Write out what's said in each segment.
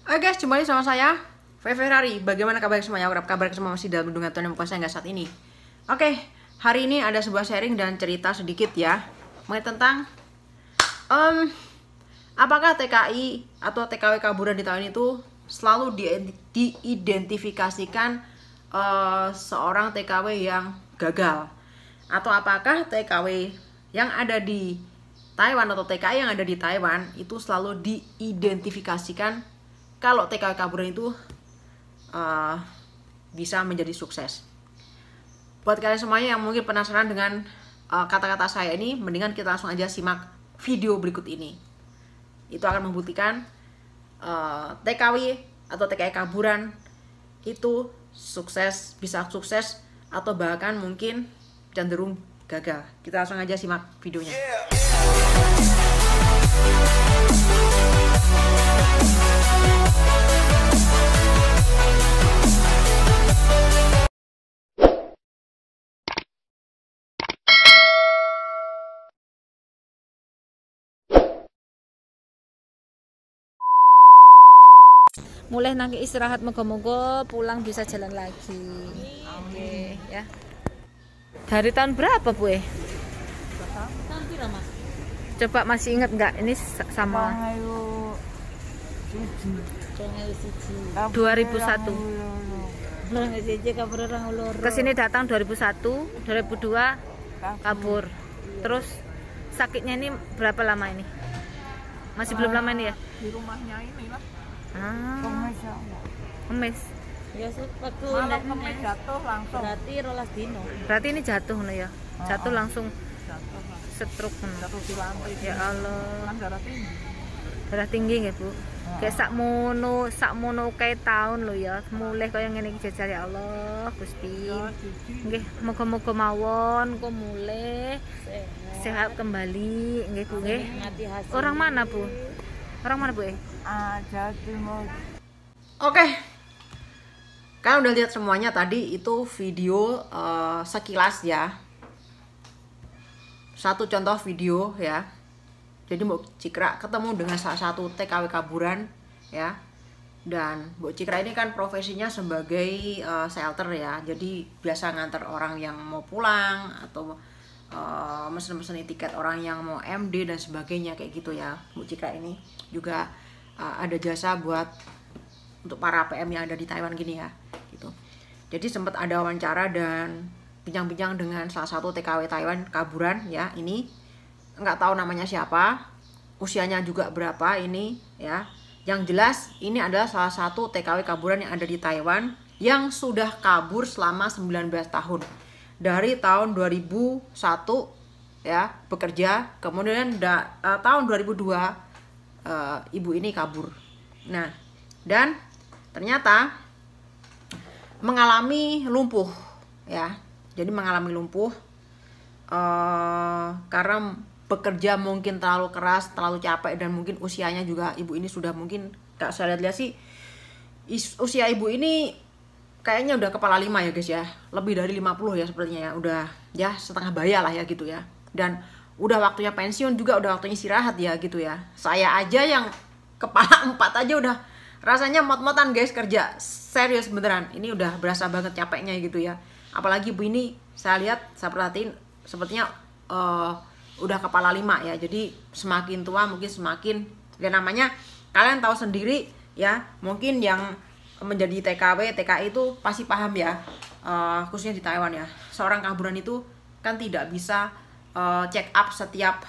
Oke guys, kembali sama saya Ferrari. Bagaimana kabar semuanya? Kabar semua masih dalam lindungan Tuhan yang Kuasa hingga saat ini. Oke, hari ini ada sebuah sharing dan cerita sedikit ya mengenai tentang apakah TKI atau TKW kaburan di tahun itu selalu diidentifikasikan seorang TKW yang gagal, atau apakah TKW yang ada di Taiwan atau TKI yang ada di Taiwan itu selalu diidentifikasikan kalau TKW kaburan itu bisa menjadi sukses. Buat kalian semuanya yang mungkin penasaran dengan kata-kata saya ini, mendingan kita langsung aja simak video berikut ini. Itu akan membuktikan TKW atau TKI kaburan itu sukses, bisa sukses, atau bahkan mungkin cenderung gagal. Kita langsung aja simak videonya. Mulai nanti istirahat, moga-moga pulang bisa jalan lagi. Oke, ya. Dari tahun berapa, Bu? Tahun berapa, Mas? Coba masih ingat nggak? Ini sama 2001. Kesini datang 2001, 2002 kabur. Terus sakitnya ini berapa lama ini? Masih belum lama ini ya? Di rumahnya inilah. Kemis. Ya waktu Malam kemis jatuh langsung. berarti rolas dino. Berarti ini jatuh no ya? Jatuh langsung Jatuh langsung. stroke no. Jatuh di lantai. Ya Allah. Kan darah tinggi. Darah tinggi nggih, Bu. Kayak sakmono kayak tahun lo ya. Mulai kaya ngene iki jajal ya Allah, Gusti. Nggih, moga-moga mawon kok mulai sehat kembali nggih, Bu nggih. Orang mana, Bu? Orang mana, Bu? Jawa Timur. Oke, kalian udah lihat semuanya tadi itu video sekilas ya. Satu contoh video ya. Jadi Mbok Cikra ketemu dengan salah satu TKW kaburan ya. Dan Mbok Cikra ini kan profesinya sebagai shelter ya. Jadi biasa nganter orang yang mau pulang atau mesen-mesen tiket orang yang mau MD dan sebagainya kayak gitu ya. Mbok Cikra ini juga ada jasa buat untuk para PM yang ada di Taiwan gini ya gitu. Jadi sempat ada wawancara dan bincang-bincang dengan salah satu TKW Taiwan kaburan ya. Ini nggak tahu namanya siapa, usianya juga berapa ini ya. Yang jelas ini adalah salah satu TKW kaburan yang ada di Taiwan yang sudah kabur selama 19 tahun. Dari tahun 2001 ya bekerja, kemudian tahun 2002 ibu ini kabur. Nah, dan ternyata mengalami lumpuh ya. Jadi mengalami lumpuh karena bekerja mungkin terlalu keras, terlalu capek, dan mungkin usianya juga ibu ini sudah mungkin, kak saya lihat sih usia ibu ini kayaknya udah kepala 5 ya guys ya. Lebih dari 50 ya sepertinya ya. Udah ya setengah baya lah ya gitu ya. Dan udah waktunya pensiun juga, udah waktunya istirahat ya gitu ya. Saya aja yang kepala 4 aja udah rasanya mot-motan guys kerja. Serius beneran. Ini udah berasa banget capeknya gitu ya. Apalagi ibu ini saya lihat, saya perhatiin sepertinya udah kepala 5 ya. Jadi semakin tua mungkin semakin ya, namanya kalian tahu sendiri ya. Mungkin yang menjadi TKW, TKI itu pasti paham ya. Khususnya di Taiwan ya. Seorang kaburan itu kan tidak bisa check up setiap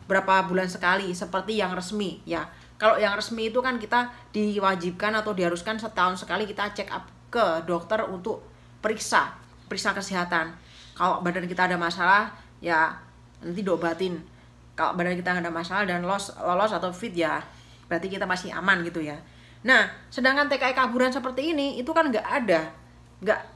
berapa bulan sekali seperti yang resmi ya. Kalau yang resmi itu kan kita diwajibkan atau diharuskan setahun sekali kita check up ke dokter untuk periksa kesehatan. Kalau badan kita ada masalah ya nanti diobatin. Kalau badan kita nggak ada masalah dan lolos atau fit ya berarti kita masih aman gitu ya. Nah, sedangkan TKI kaburan seperti ini itu kan nggak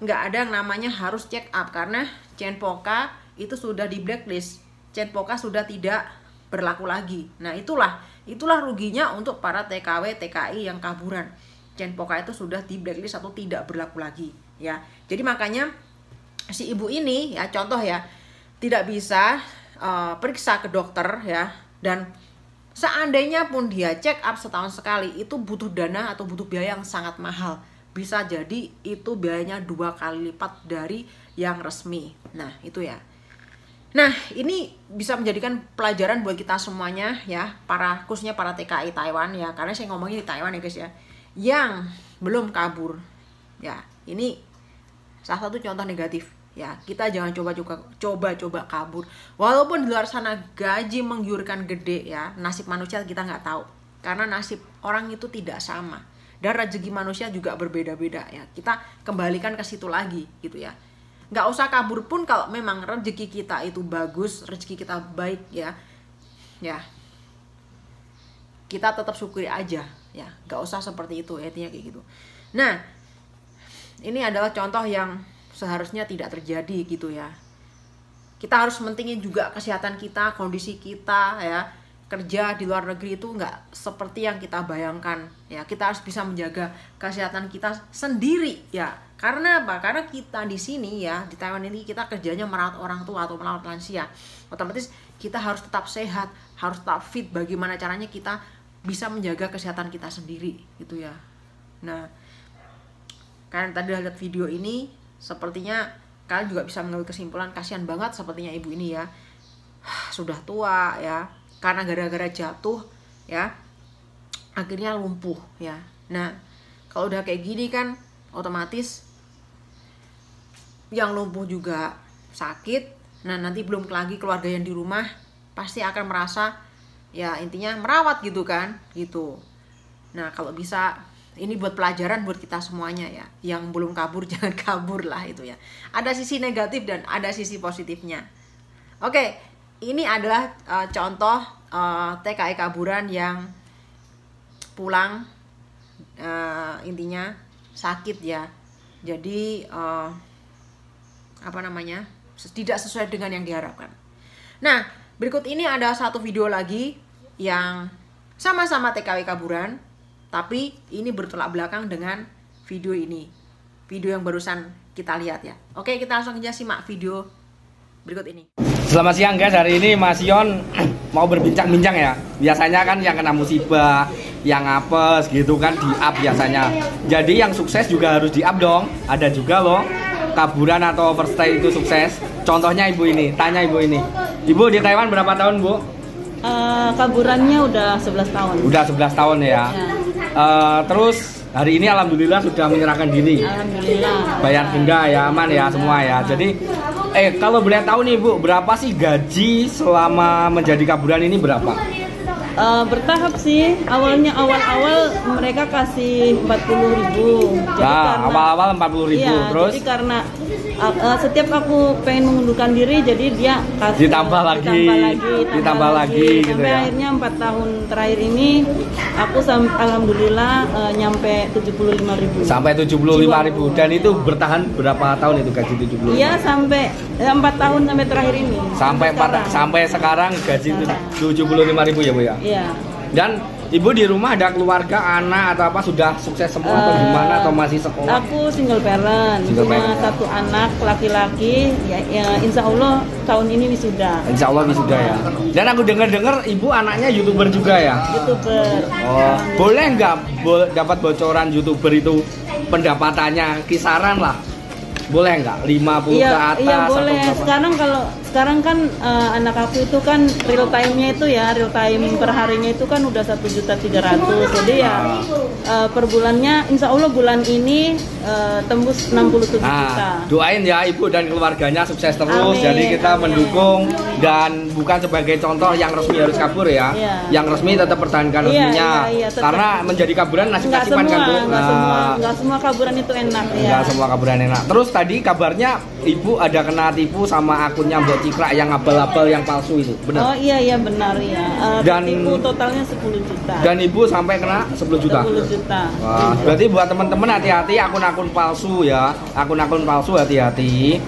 ada yang namanya harus check up, karena Chenpoka itu sudah di blacklist. Chenpoka sudah tidak berlaku lagi. Nah, itulah ruginya untuk para TKW TKI yang kaburan. Chenpoka itu sudah di blacklist atau tidak berlaku lagi ya. Jadi makanya si ibu ini ya, contoh ya, tidak bisa periksa ke dokter ya, dan seandainya pun dia check up setahun sekali, itu butuh dana atau butuh biaya yang sangat mahal. Bisa jadi itu biayanya 2 kali lipat dari yang resmi. Nah itu ya. Nah ini bisa menjadikan pelajaran buat kita semuanya ya, khususnya para TKI Taiwan ya, karena saya ngomongin di Taiwan ya guys ya, yang belum kabur ya. Ini salah satu contoh negatif ya. Kita jangan coba-coba kabur. Walaupun di luar sana gaji menggiurkan gede ya, nasib manusia kita nggak tahu, karena nasib orang itu tidak sama dan rezeki manusia juga berbeda-beda ya. Kita kembalikan ke situ lagi gitu ya. Nggak usah kabur pun kalau memang rezeki kita itu bagus, rezeki kita baik ya, kita tetap syukuri aja ya. Nggak usah seperti itu, intinya kayak gitu. Nah ini adalah contoh yang seharusnya tidak terjadi gitu ya. Kita harus mentingin juga kesehatan kita, kondisi kita ya. Kerja di luar negeri itu nggak seperti yang kita bayangkan ya. Kita harus bisa menjaga kesehatan kita sendiri ya. Karena apa? Karena kita di sini ya, di Taiwan ini kita kerjanya merawat orang tua atau merawat lansia. Otomatis kita harus tetap sehat, harus tetap fit. Bagaimana caranya kita bisa menjaga kesehatan kita sendiri gitu ya. Nah, kalian tadi lihat video ini, sepertinya kalian juga bisa mengambil kesimpulan, kasihan banget sepertinya ibu ini ya. Sudah tua ya, karena gara-gara jatuh ya, akhirnya lumpuh ya. Nah, kalau udah kayak gini kan otomatis yang lumpuh juga sakit. Nah, nanti belum lagi keluarga yang di rumah pasti akan merasa ya, intinya merawat gitu kan, gitu. Nah, kalau bisa ini buat pelajaran buat kita semuanya ya. Yang belum kabur jangan kabur lah itu ya. Ada sisi negatif dan ada sisi positifnya. Oke, ini adalah contoh TKI kaburan yang pulang intinya sakit ya. Jadi tidak sesuai dengan yang diharapkan. Nah, berikut ini ada satu video lagi yang sama-sama TKI kaburan, tapi ini bertolak belakang dengan video ini. Video yang barusan kita lihat ya. Oke, kita langsung aja simak video berikut ini. Selamat siang guys, hari ini Mas Yon mau berbincang-bincang ya. Biasanya kan yang kena musibah, yang apes gitu kan di up biasanya. Jadi yang sukses juga harus di up dong. Ada juga loh kaburan atau first stay itu sukses. Contohnya ibu ini, tanya ibu ini. Ibu di Taiwan berapa tahun bu? Kaburannya udah 11 tahun. Udah 11 tahun ya. Terus hari ini alhamdulillah sudah menyerahkan diri. Alhamdulillah. Bayar denda ya, aman ya semua ya. Jadi kalau boleh tahu nih bu, berapa sih gaji selama menjadi kaburan ini berapa? Bertahap sih. Awal-awal mereka kasih 40.000. Nah, awal-awal 40.000. Iya, terus jadi karena setiap aku pengen mengundurkan diri, jadi dia kasih ditambah lagi gitu sampai ya. akhirnya 4 tahun terakhir ini aku alhamdulillah nyampe 75.000. Sampai 75.000 dan itu bertahan berapa tahun itu gaji 75? Iya, sampai 4 tahun sampai terakhir ini. Sampai sekarang gaji 75.000 ya bu ya. Iya. Dan ibu di rumah ada keluarga, anak atau apa sudah sukses semua atau gimana atau masih sekolah? Aku single parent, cuma satu anak laki-laki. Ya, insya Allah tahun ini wisuda. Insya Allah wisuda ya. Dan aku dengar ibu anaknya YouTuber juga ya. YouTuber. Oh, boleh nggak dapat bocoran YouTuber itu pendapatannya kisaran lah? Boleh nggak 50 ke atas? Iya boleh. Sekarang kan anak aku itu kan real time-nya itu ya, real time per harinya itu kan udah 1.300.000. Jadi ya per bulannya insya Allah bulan ini tembus 67 juta. Doain ya ibu dan keluarganya sukses terus. Amin, jadi kita amin. mendukung dan bukan sebagai contoh yang resmi harus kabur ya. Iya. Yang resmi tetap pertahankan resminya. Iya, tetap. Karena menjadi kaburan nasib-nasiban kan bu. Nggak semua kaburan itu enak ya. Nggak semua kaburan enak. Terus tadi kabarnya ibu ada kena tipu sama akunnya Mbak Cikra yang abal-abal yang palsu itu, benar? Oh iya benar ya. Dan tipu totalnya 10 juta. Dan ibu sampai kena 10 juta. 10 juta. Wah, berarti buat teman-teman hati-hati akun-akun palsu ya. Akun-akun palsu hati-hati.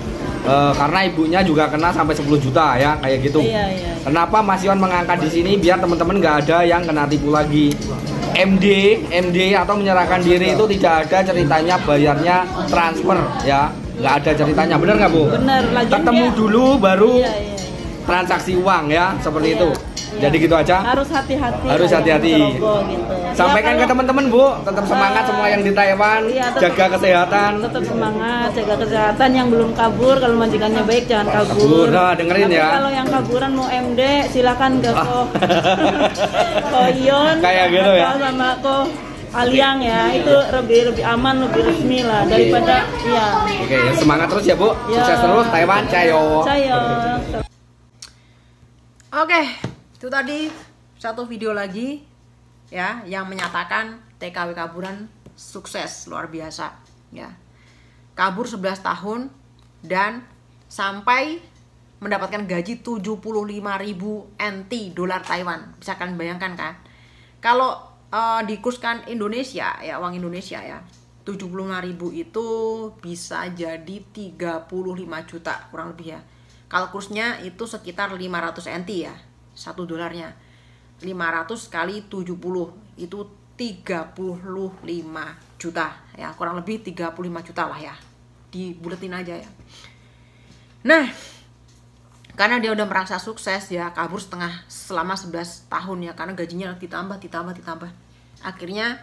Karena ibunya juga kena sampai 10 juta ya, kayak gitu. Iya. Kenapa Mas Yon mengangkat di sini biar teman-teman nggak ada yang kena tipu lagi. MD atau menyerahkan diri itu tidak ada ceritanya bayarnya transfer ya. Nggak ada ceritanya, benar nggak bu? Benar. Ketemu dulu baru Iya. transaksi uang ya, seperti itu. Ya. Jadi gitu aja. Harus hati-hati. Harus hati-hati. Gitu. Sampaikan ke teman-teman Bu, tetap semangat semua yang di Taiwan, Iya, jaga kesehatan. Tetap semangat, jaga kesehatan. Yang belum kabur, kalau majikannya baik jangan kabur. Nah, dengerin Tapi ya. kalau yang kaburan mau MD, silakan ke Koyon. Kayak gitu ya. Sama Ko Aliang ya, itu lebih aman, lebih resmi lah daripada ya. Oke, semangat terus ya Bu. Ya. Sukses terus Taiwan, cayo. Saya. Oke, itu tadi satu video lagi ya yang menyatakan TKW kaburan sukses luar biasa ya. Kabur 11 tahun dan sampai mendapatkan gaji 75.000 NT dolar Taiwan. Bisa kalian bayangkan kan? Kalau dikurskan Indonesia ya, uang Indonesia ya, 75.000 itu bisa jadi 35 juta kurang lebih ya. Kalau kursnya itu sekitar 500 NT ya, 1 dolarnya 500 kali 70 itu 35 juta ya, kurang lebih 35 juta lah ya, dibuletin aja ya. Nah, karena dia udah merasa sukses ya, kabur selama 11 tahun ya, karena gajinya ditambah. Akhirnya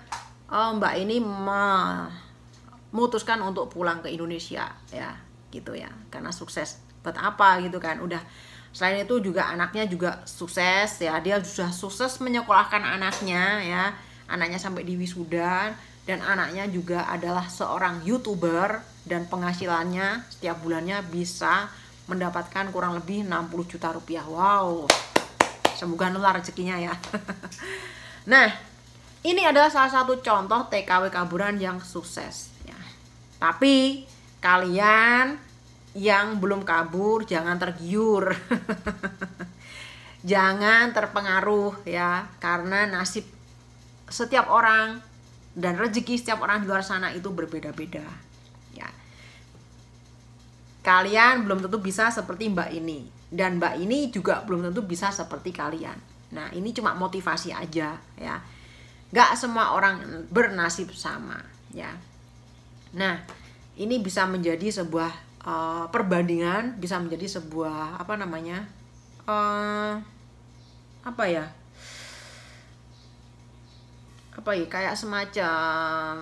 Mbak ini memutuskan untuk pulang ke Indonesia ya, gitu ya, karena sukses. Buat apa gitu kan, udah. Selain itu juga anaknya juga sukses ya, dia sudah sukses menyekolahkan anaknya ya, anaknya sampai di wisuda, dan anaknya juga adalah seorang YouTuber dan penghasilannya setiap bulannya bisa mendapatkan kurang lebih 60 juta rupiah. Wow, semoga nular rezekinya ya. Nah, ini adalah salah satu contoh TKW kaburan yang sukses ya. Tapi kalian yang belum kabur jangan tergiur. Jangan terpengaruh ya, karena nasib setiap orang dan rezeki setiap orang di luar sana itu berbeda-beda ya. Kalian belum tentu bisa seperti Mbak ini, dan Mbak ini juga belum tentu bisa seperti kalian. Nah, ini cuma motivasi aja ya. Gak semua orang bernasib sama ya. Nah, ini bisa menjadi sebuah perbandingan, bisa menjadi sebuah kayak semacam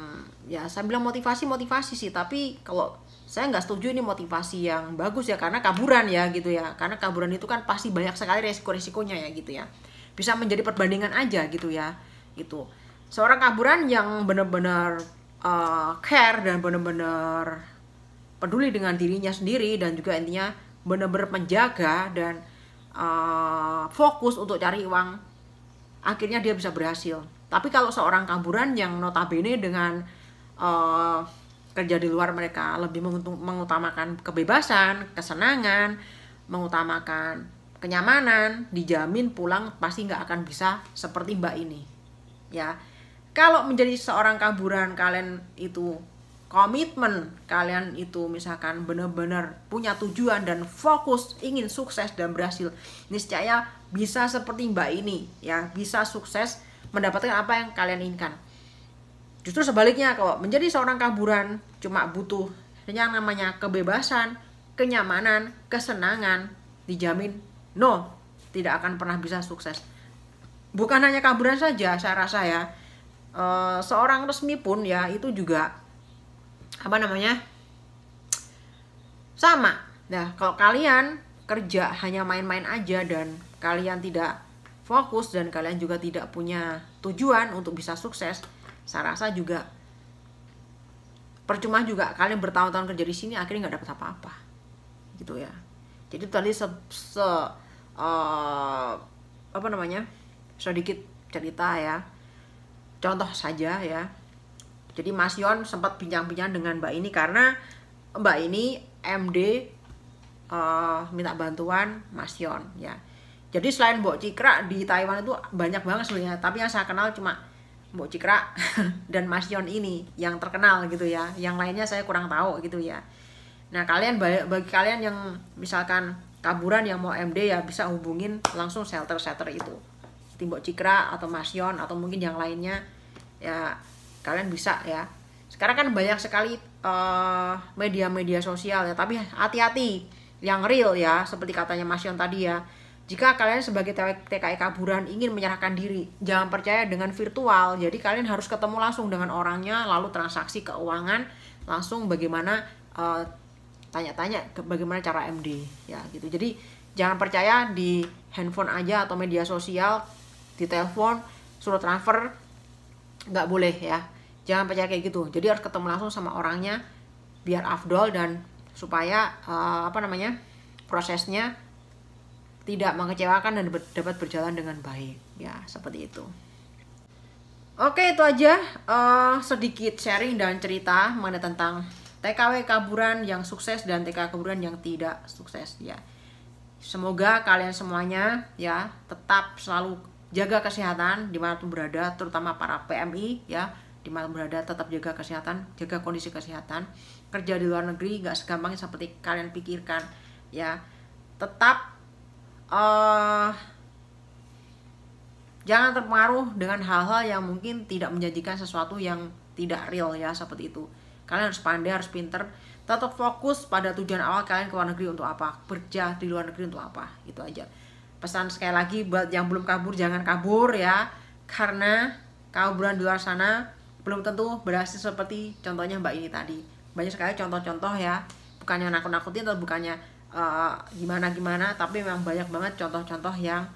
ya, saya bilang motivasi sih, tapi kalau saya nggak setuju ini motivasi yang bagus ya, karena kaburan ya gitu ya, karena kaburan itu kan pasti banyak sekali resiko-resikonya ya gitu ya. Bisa menjadi perbandingan aja gitu ya, gitu. Seorang kaburan yang benar-benar care dan benar-benar peduli dengan dirinya sendiri, dan juga intinya benar-benar menjaga dan fokus untuk cari uang, akhirnya dia bisa berhasil. Tapi kalau seorang kaburan yang notabene dengan kerja di luar, mereka lebih mengutamakan kebebasan, kesenangan, mengutamakan kenyamanan, dijamin pulang pasti nggak akan bisa seperti Mbak ini ya. Kalau menjadi seorang kaburan, kalian itu komitmen, kalian itu misalkan benar-benar punya tujuan dan fokus ingin sukses dan berhasil, niscaya bisa seperti Mbak ini ya, bisa sukses mendapatkan apa yang kalian inginkan. Justru sebaliknya, kalau menjadi seorang kaburan cuma butuh yang namanya kebebasan, kenyamanan, kesenangan, dijamin no, tidak akan pernah bisa sukses. Bukan hanya kaburan saja, saya rasa ya, seorang resmi pun ya itu juga sama. Nah, kalau kalian kerja hanya main-main aja dan kalian tidak fokus dan kalian juga tidak punya tujuan untuk bisa sukses, saya rasa juga percuma juga kalian bertahun-tahun kerja di sini, akhirnya nggak dapat apa-apa gitu ya. Jadi tadi sedikit cerita ya, contoh saja ya. Jadi Mas Yon sempat bincang-bincang dengan Mbak ini karena Mbak ini MD minta bantuan Mas Yon ya. Jadi selain Mbok Cikra di Taiwan itu banyak banget sebenarnya, tapi yang saya kenal cuma Mbok Cikra dan Mas Yon ini yang terkenal gitu ya. Yang lainnya saya kurang tahu gitu ya. Nah, bagi kalian yang misalkan kaburan yang mau MD ya, bisa hubungin langsung shelter itu. Mbok Cikra atau Mas Yon atau mungkin yang lainnya ya, kalian bisa ya. Sekarang kan banyak sekali media-media sosial ya, tapi hati-hati yang real ya, seperti katanya Mas Yon tadi ya. Jika kalian sebagai TKI kaburan ingin menyerahkan diri, jangan percaya dengan virtual. Jadi kalian harus ketemu langsung dengan orangnya, lalu transaksi keuangan langsung bagaimana tanya-tanya bagaimana cara MD ya gitu. Jadi jangan percaya di handphone aja atau media sosial, di telepon suruh transfer, nggak boleh ya. Jangan percaya kayak gitu. Jadi harus ketemu langsung sama orangnya biar afdol dan supaya prosesnya tidak mengecewakan dan dapat berjalan dengan baik ya, seperti itu. Oke, itu aja sedikit sharing dan cerita mengenai tentang TKW kaburan yang sukses dan TKW kaburan yang tidak sukses ya. Semoga kalian semuanya ya tetap selalu jaga kesehatan dimanapun berada, terutama para PMI ya, dimanapun berada tetap jaga kesehatan, jaga kondisi kesehatan. Kerja di luar negeri gak segampang seperti kalian pikirkan ya. Tetap jangan terpengaruh dengan hal-hal yang mungkin tidak menjanjikan sesuatu yang tidak real ya, seperti itu. Kalian harus pandai, harus pinter, tetap fokus pada tujuan awal kalian ke luar negeri untuk apa, kerja di luar negeri untuk apa, itu aja. Pesan sekali lagi buat yang belum kabur, jangan kabur ya, karena kaburan di luar sana belum tentu berhasil seperti contohnya Mbak ini tadi. Banyak sekali contoh-contoh ya, bukannya nakut-nakutin atau bukannya gimana-gimana, tapi memang banyak banget contoh-contoh yang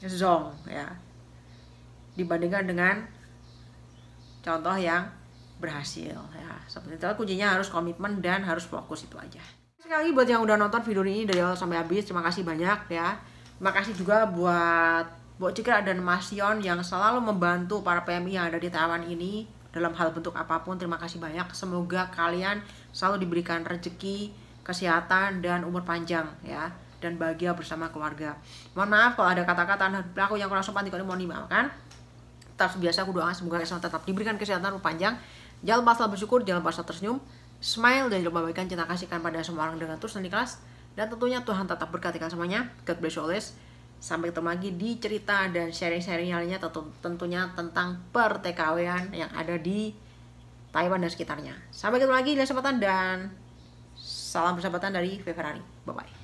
zong ya, dibandingkan dengan contoh yang berhasil ya. Seperti itu, kuncinya harus komitmen dan harus fokus, itu aja. Sekali lagi buat yang udah nonton video ini dari awal sampai habis, terima kasih banyak ya. Terima kasih juga buat Cikra dan Mas Yon yang selalu membantu para PMI yang ada di Taiwan ini dalam hal bentuk apapun. Terima kasih banyak. Semoga kalian selalu diberikan rezeki, kesehatan dan umur panjang ya, dan bahagia bersama keluarga. Mohon maaf kalau ada kata-kata pelaku yang kurang sopan, mohon dimaafkan. Tetap biasa aku doa semoga kalian tetap diberikan kesehatan umur panjang. Jangan lupa selalu bersyukur, jangan lupa selalu tersenyum, smile, dan lupa bagikan cinta kasihkan pada semua orang dengan tulus dan ikhlas. Dan tentunya Tuhan tetap berkati kalian semuanya. God bless you always. Sampai ketemu lagi di cerita dan sharing-sharing lainnya, tentunya tentang per-TKW-an yang ada di Taiwan dan sekitarnya. Sampai ketemu lagi di kesempatan dan salam persahabatan dari Ferrari. Bye-bye.